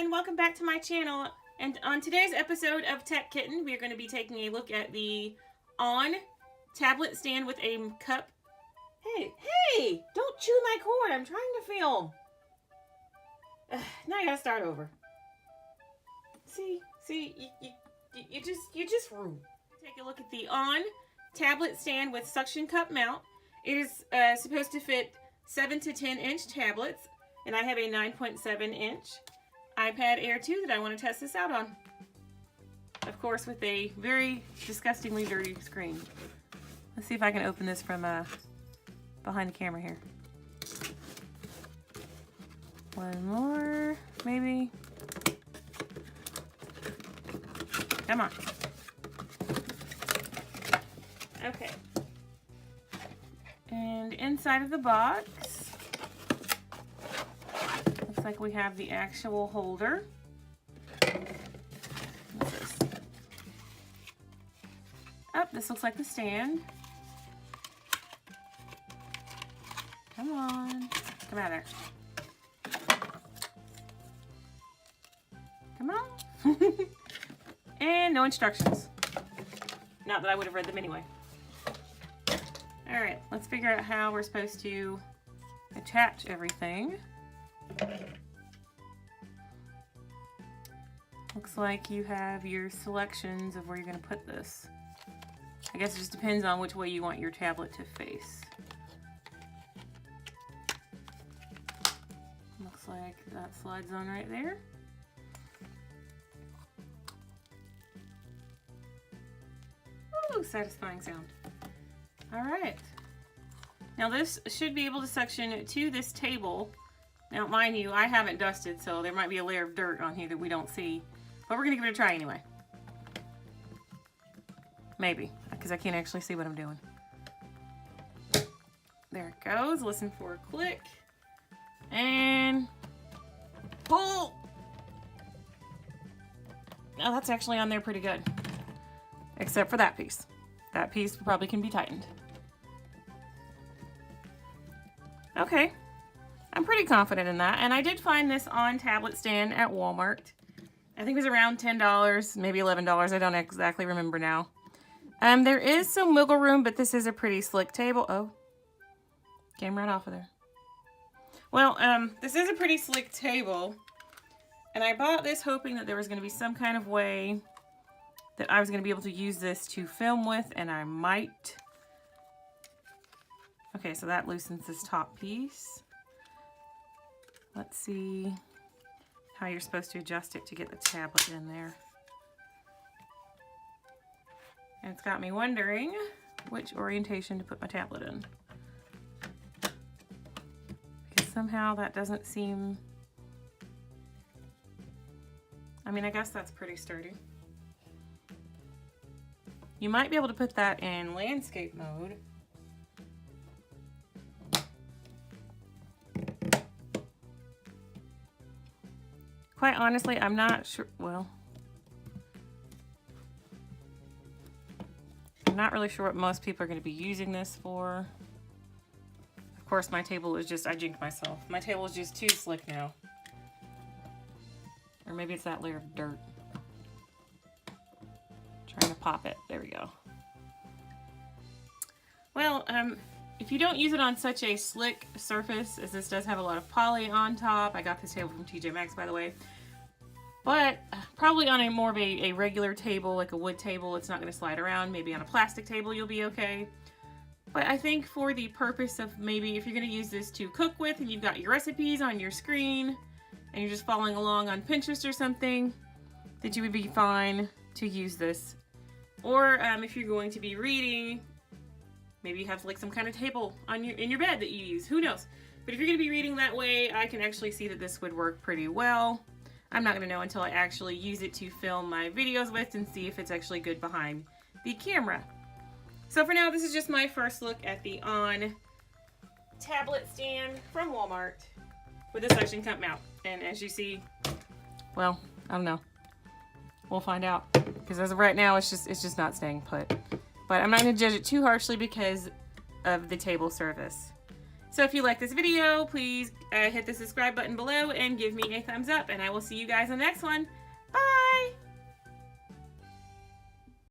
everyone, welcome back to my channel. And on today's episode of Tech Kitten, we are going to be taking a look at the Onn Tablet Stand with a cup. Hey, don't chew my cord, I'm trying to film. Now I gotta start over. See, you just rude. Take a look at the Onn Tablet Stand with suction cup mount. It is supposed to fit 7 to 10 inch tablets, and I have a 9.7 inch iPad Air 2 that I want to test this out on. Of course, with a very disgustingly dirty screen. Let's see if I can open this from behind the camera here. One more, maybe. Come on. Okay. And inside of the box, looks like we have the actual holder. What's this? Oh, this looks like the stand. Come on. Come out of there. Come on. And no instructions. Not that I would have read them anyway. Alright, let's figure out how we're supposed to attach everything. Looks like you have your selections of where you're going to put this. I guess it just depends on which way you want your tablet to face. Looks like that slides on right there. Ooh, satisfying sound. Alright. Now this should be able to suction to this table. Now mind you, I haven't dusted, so there might be a layer of dirt on here that we don't see. But we're going to give it a try anyway. Maybe, because I can't actually see what I'm doing. There it goes. Listen for a click. And pull! Now that's actually on there pretty good. Except for that piece. That piece probably can be tightened. Okay. I'm pretty confident in that. And I did find this Onn Tablet Stand at Walmart. I think it was around $10, maybe $11. I don't exactly remember now. There is some wiggle room, but this is a pretty slick table. Oh, came right off of there. Well, this is a pretty slick table. And I bought this hoping that there was going to be some kind of way that I was going to be able to use this to film with, and I might. Okay, so that loosens this top piece. Let's see how you're supposed to adjust it to get the tablet in there. And it's got me wondering which orientation to put my tablet in. Because somehow that doesn't seem... I mean, I guess that's pretty sturdy. You might be able to put that in landscape mode. Quite honestly, I'm not sure, well, I'm not really sure what most people are going to be using this for. Of course, my table is just, I jinxed myself. My table is just too slick now. Or maybe it's that layer of dirt. Trying to pop it. There we go. Well, if you don't use it on such a slick surface, as this does have a lot of poly on top. I got this table from TJ Maxx, by the way. But probably on a more of a regular table, like a wood table, it's not going to slide around. Maybe on a plastic table, you'll be okay. But I think for the purpose of maybe if you're going to use this to cook with and you've got your recipes on your screen and you're just following along on Pinterest or something, that you would be fine to use this. Or if you're going to be reading, maybe you have like some kind of table on in your bed that you use. Who knows? But if you're going to be reading that way, I can actually see that this would work pretty well. I'm not going to know until I actually use it to film my videos with and see if it's actually good behind the camera. So for now, this is just my first look at the Onn Tablet Stand from Walmart with a suction cup mount. And as you see, well, I don't know. We'll find out. Because as of right now, it's just not staying put. But I'm not going to judge it too harshly because of the table surface. So if you like this video, please hit the subscribe button below and give me a thumbs up, and I will see you guys on the next one. Bye!